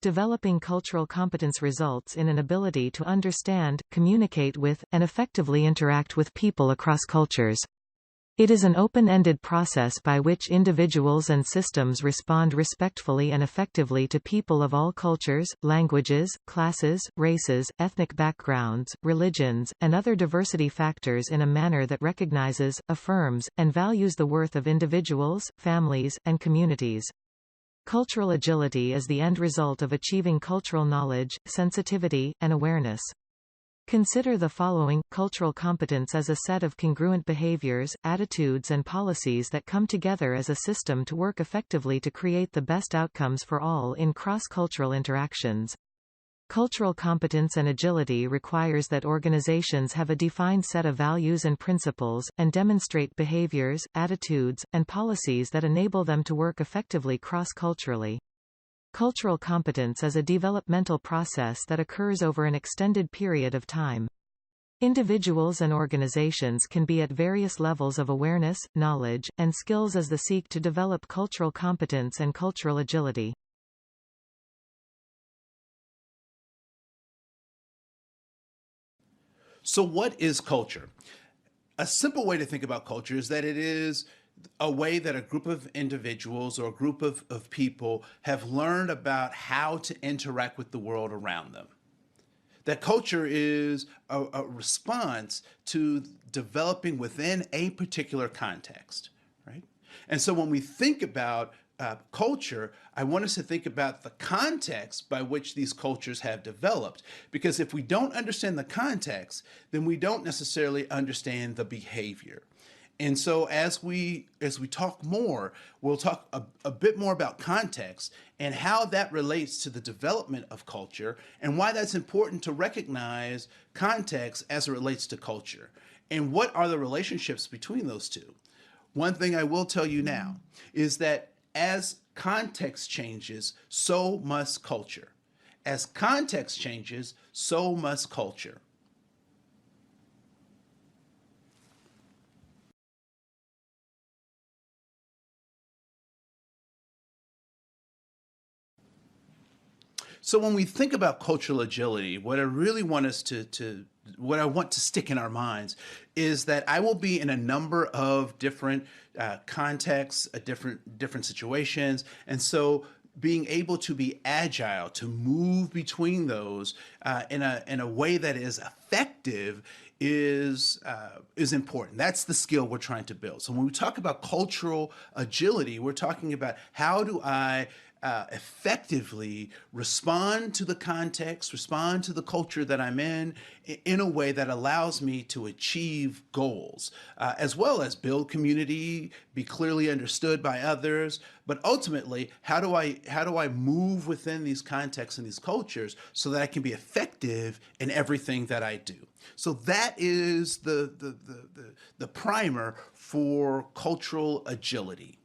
Developing cultural competence results in an ability to understand, communicate with, and effectively interact with people across cultures. It is an open-ended process by which individuals and systems respond respectfully and effectively to people of all cultures, languages, classes, races, ethnic backgrounds, religions, and other diversity factors in a manner that recognizes, affirms, and values the worth of individuals, families, and communities. Cultural agility is the end result of achieving cultural knowledge, sensitivity, and awareness. Consider the following. Cultural competence is a set of congruent behaviors, attitudes and policies that come together as a system to work effectively to create the best outcomes for all in cross-cultural interactions. Cultural competence and agility requires that organizations have a defined set of values and principles, and demonstrate behaviors, attitudes, and policies that enable them to work effectively cross-culturally. Cultural competence is a developmental process that occurs over an extended period of time. Individuals and organizations can be at various levels of awareness, knowledge, and skills as they seek to develop cultural competence and cultural agility. So what is culture? A simple way to think about culture is that it is a way that a group of individuals or a group of people have learned about how to interact with the world around them. That culture is a response to developing within a particular context, right? And so when we think about culture, I want us to think about the context by which these cultures have developed. Because if we don't understand the context, then we don't necessarily understand the behavior. And so as we talk more, we'll talk a bit more about context and how that relates to the development of culture and why that's important to recognize context as it relates to culture. And what are the relationships between those two? One thing I will tell you now is that as context changes, so must culture. As context changes, so must culture. So when we think about cultural agility, what I really want us what I want to stick in our minds is that I will be in a number of different contexts, different situations, and so being able to be agile, to move between those in a way that is effective is important. That's the skill we're trying to build. So when we talk about cultural agility, we're talking about how do I effectively respond to the context, respond to the culture that I'm in a way that allows me to achieve goals, as well as build community, be clearly understood by others. But ultimately, how do I move within these contexts and these cultures so that I can be effective in everything that I do? So that is the primer for cultural agility.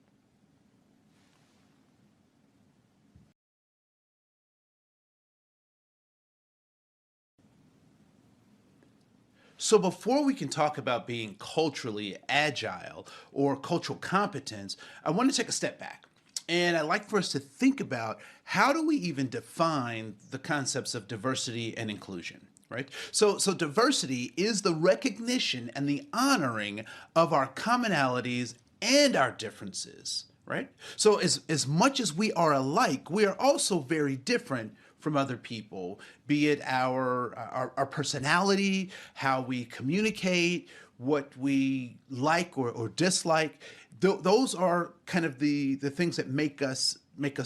So before we can talk about being culturally agile or cultural competence, I want to take a step back. And I'd like for us to think about how do we even define the concepts of diversity and inclusion, right? So diversity is the recognition and the honoring of our commonalities and our differences, right? So as much as we are alike, we are also very different from other people, be it our personality, how we communicate, what we like or dislike. Those are kind of the things that make us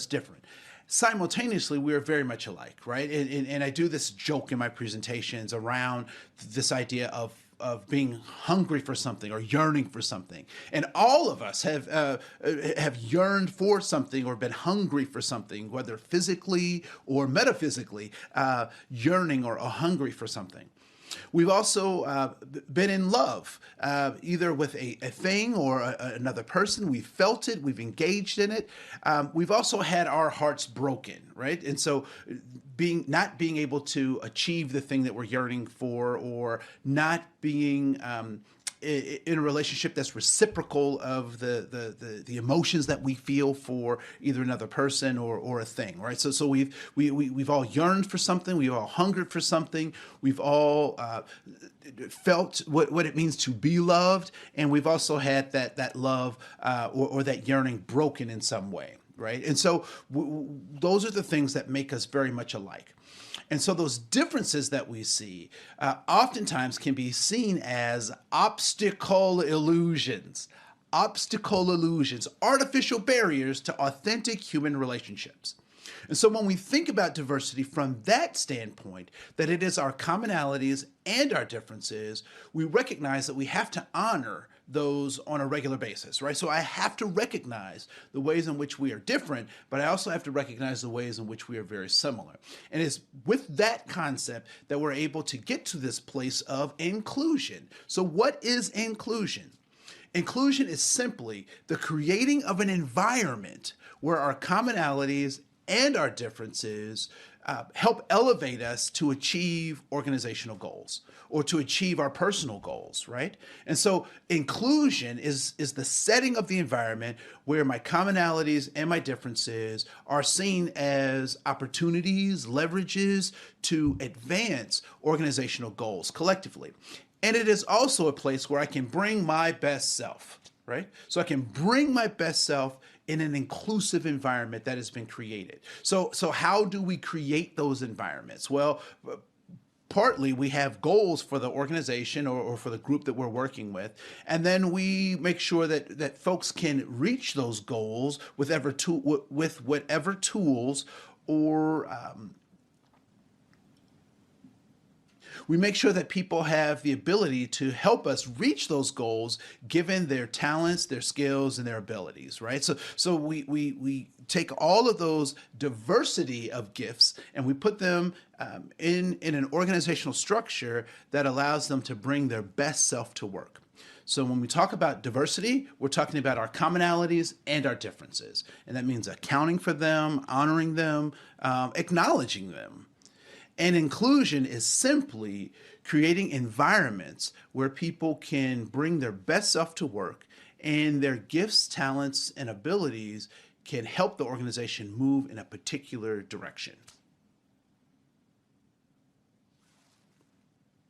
different. Simultaneously, we are very much alike, right? And I do this joke in my presentations around this idea of being hungry for something or yearning for something. And all of us have yearned for something or been hungry for something, whether physically or metaphysically, yearning or hungry for something. We've also been in love, either with a thing or another person. We've felt it, we've engaged in it. We've also had our hearts broken, right? And so not being able to achieve the thing that we're yearning for, or not being in a relationship that's reciprocal of the emotions that we feel for either another person or a thing, right? So we've all yearned for something, we've all hungered for something, we've all felt what it means to be loved, and we've also had that love or that yearning broken in some way, right? And so those are the things that make us very much alike. And so those differences that we see oftentimes can be seen as optical illusions, artificial barriers to authentic human relationships. And so when we think about diversity from that standpoint, that it is our commonalities and our differences, we recognize that we have to honor those on a regular basis, right? So I have to recognize the ways in which we are different, but I also have to recognize the ways in which we are very similar. And it's with that concept that we're able to get to this place of inclusion. So what is inclusion? Inclusion is simply the creating of an environment where our commonalities and our differences help elevate us to achieve organizational goals or to achieve our personal goals, right? And so inclusion is the setting of the environment where my commonalities and my differences are seen as opportunities, leverages to advance organizational goals collectively. And it is also a place where I can bring my best self, right? So I can bring my best self in an inclusive environment that has been created. So how do we create those environments? Well, partly we have goals for the organization or for the group that we're working with, and then we make sure that folks can reach those goals with whatever tools or we make sure that people have the ability to help us reach those goals given their talents, their skills, and their abilities, right? So we take all of those diversity of gifts and we put them in an organizational structure that allows them to bring their best self to work. So when we talk about diversity, we're talking about our commonalities and our differences. And that means accounting for them, honoring them, acknowledging them. And inclusion is simply creating environments where people can bring their best self to work and their gifts, talents, and abilities can help the organization move in a particular direction.